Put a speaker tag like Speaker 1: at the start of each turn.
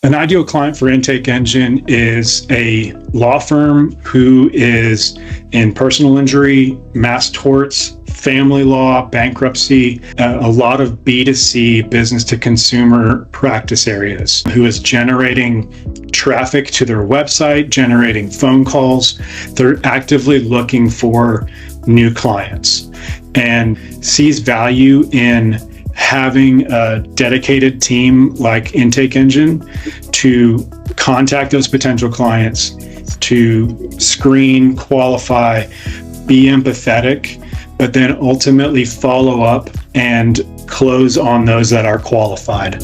Speaker 1: An ideal client for Intake Engine is a law firm who is in personal injury, mass torts, family law, bankruptcy, a lot of B2C, business to consumer practice areas, who is generating traffic to their website, generating phone calls. They're actively looking for new clients and sees value in having a dedicated team like Intake Engine to contact those potential clients, to screen, qualify, be empathetic, but then ultimately follow up and close on those that are qualified.